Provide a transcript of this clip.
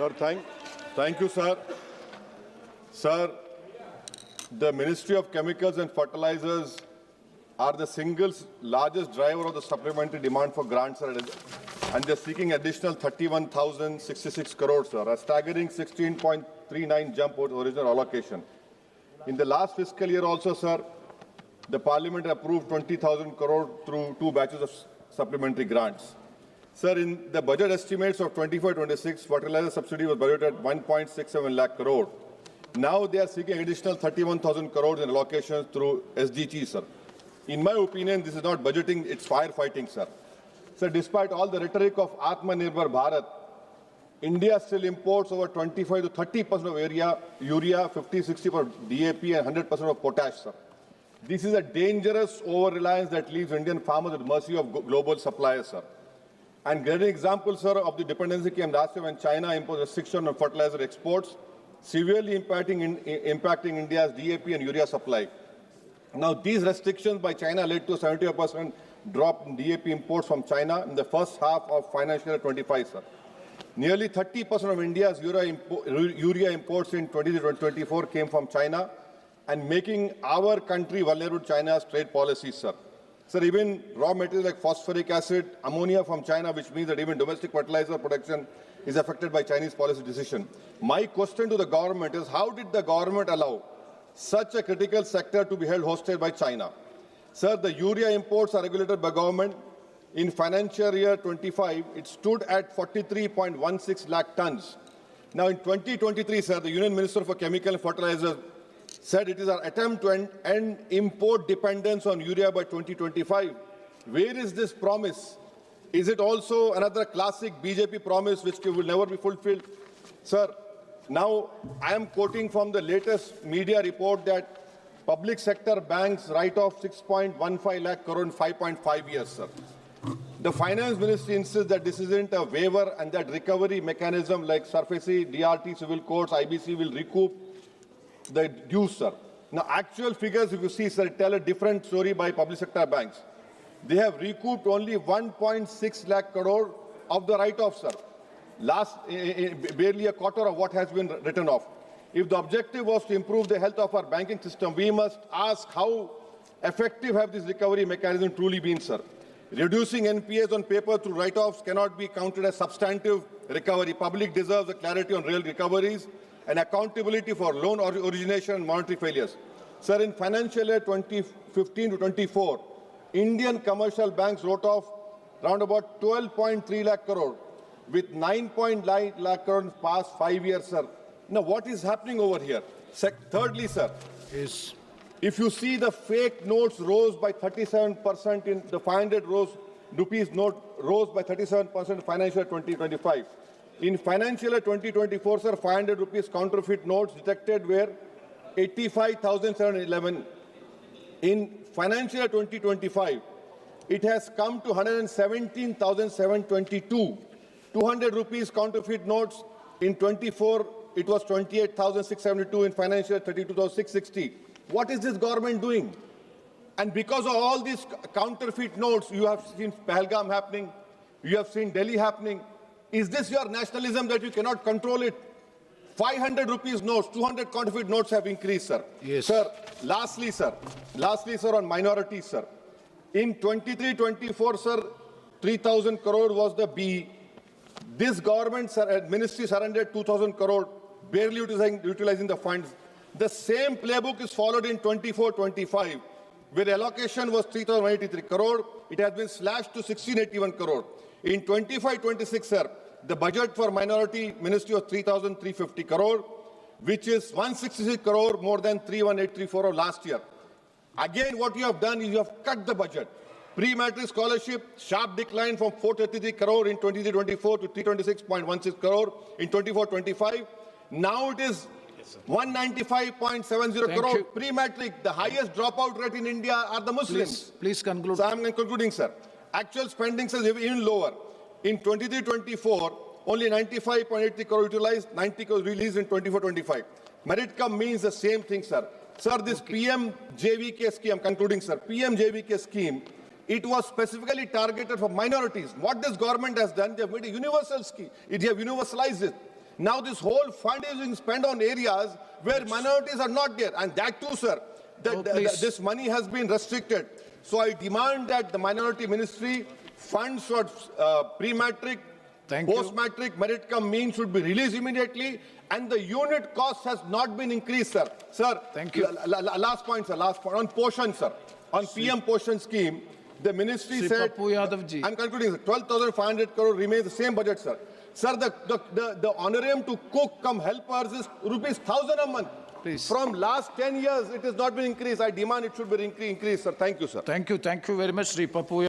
Sir, thank you, sir. Sir, the Ministry of Chemicals and Fertilizers are the single largest driver of the supplementary demand for grants, sir, and they're seeking additional 31,066 crores, sir, a staggering 16.39 jump over the original allocation. In the last fiscal year also, sir, the Parliament approved 20,000 crore through two batches of supplementary grants. Sir, in the budget estimates of 24-26, fertilizer subsidy was budgeted at 1.67 lakh crore. Now they are seeking additional 31,000 crores in allocations through SDG, sir. In my opinion, this is not budgeting, it's firefighting, sir. Sir, despite all the rhetoric of Atmanirbhar Bharat, India still imports over 25 to 30% of urea, 50-60% for DAP and 100% of potash, sir. This is a dangerous over-reliance that leaves Indian farmers at the mercy of global suppliers, sir. And great example, sir, of the dependency came last year when China imposed restriction on fertilizer exports, severely impacting India's DAP and urea supply. Now, these restrictions by China led to a 75% drop in DAP imports from China in the first half of financial year 25, sir. Nearly 30% of India's urea imports in 2024 came from China, and making our country vulnerable to China's trade policies, sir. Sir, even raw materials like phosphoric acid, ammonia from China, which means that even domestic fertilizer production is affected by Chinese policy decision. My question to the government is, how did the government allow such a critical sector to be held hostage by China? Sir, the urea imports are regulated by government. In financial year 25, it stood at 43.16 lakh tons. Now, in 2023, sir, the Union Minister for Chemical and Fertilizers said it is our attempt to end import dependence on urea by 2025. Where is this promise? Is it also another classic BJP promise which will never be fulfilled? Sir, now I am quoting from the latest media report that public sector banks write off 6.15 lakh crore in 5.5 years, sir. The Finance Ministry insists that this isn't a waiver and that recovery mechanism like SARFAESI, DRT, civil courts, IBC will recoup the dues, sir. Now, actual figures, if you see, sir, tell a different story by public sector banks. They have recouped only 1.6 lakh crore of the write-off, sir. Barely a quarter of what has been written off. If the objective was to improve the health of our banking system, we must ask how effective have this recovery mechanism truly been, sir. Reducing NPAs on paper through write-offs cannot be counted as substantive recovery. Public deserves a clarity on real recoveries and accountability for loan origination and monetary failures. Sir, in financial year 2015 to 24, Indian commercial banks wrote off around about 12.3 lakh crore with 9.9 lakh crore in the past 5 years, sir. Now, what is happening over here? Thirdly, sir, if you see the fake notes rose by 37% in the 500 rupees note rose by 37% in financial year 2025. In financial year 2024, sir, 500 rupees counterfeit notes detected were 85,711. In financial year 2025, it has come to 117,722. 200 rupees counterfeit notes in 24, it was 28,672. In financial year 32,660. What is this government doing? And because of all these counterfeit notes, you have seen Pahalgam happening, you have seen Delhi happening. Is this your nationalism that you cannot control it? 500 rupees notes, 200 counterfeit notes have increased, sir. Yes. Sir, lastly, sir, on minorities, sir. In 23-24, sir, 3,000 crore was the B. This government, sir, ministry surrendered 2,000 crore, barely utilizing the funds. The same playbook is followed in 24-25, where allocation was 3,183 crore. It has been slashed to 1,681 crore. In 25-26, sir, the budget for minority ministry was 3,350 crore, which is 166 crore more than 3,1834 of last year. Again, what you have done is you have cut the budget. Pre-matric scholarship, sharp decline from 433 crore in 23-24 to 326.16 crore in 24-25. Now it is 195.70 crore. Pre-matric, the highest dropout rate in India are the Muslims. Please conclude. So I am concluding, sir. Actual spending is even lower. In 23-24, only 95.83 crore utilized, 90 crore released in 24-25. Merit come means the same thing, sir. Sir, this PM-JVK scheme, I'm concluding, sir. PM-JVK scheme, it was specifically targeted for minorities. What this government has done, they have made a universal scheme. They have universalized it. Now this whole fund is being spent on areas where minorities are not there. And that too, sir, this money has been restricted. So I demand that the minority ministry funds for pre-matric, post-matric, merit cum mean should be released immediately, and the unit cost has not been increased, sir. Sir, thank you. Last point, sir. Last point on Poshan, sir. On PM Poshan scheme, the ministry said, I'm concluding, sir, 12,500 crore remains the same budget, sir. Sir, the honorarium to cook come helpers is rupees 1,000 a month. Please. From last 10 years, it has not been increased. I demand it should be increased, sir. Thank you, sir. Thank you very much, Sri Papu.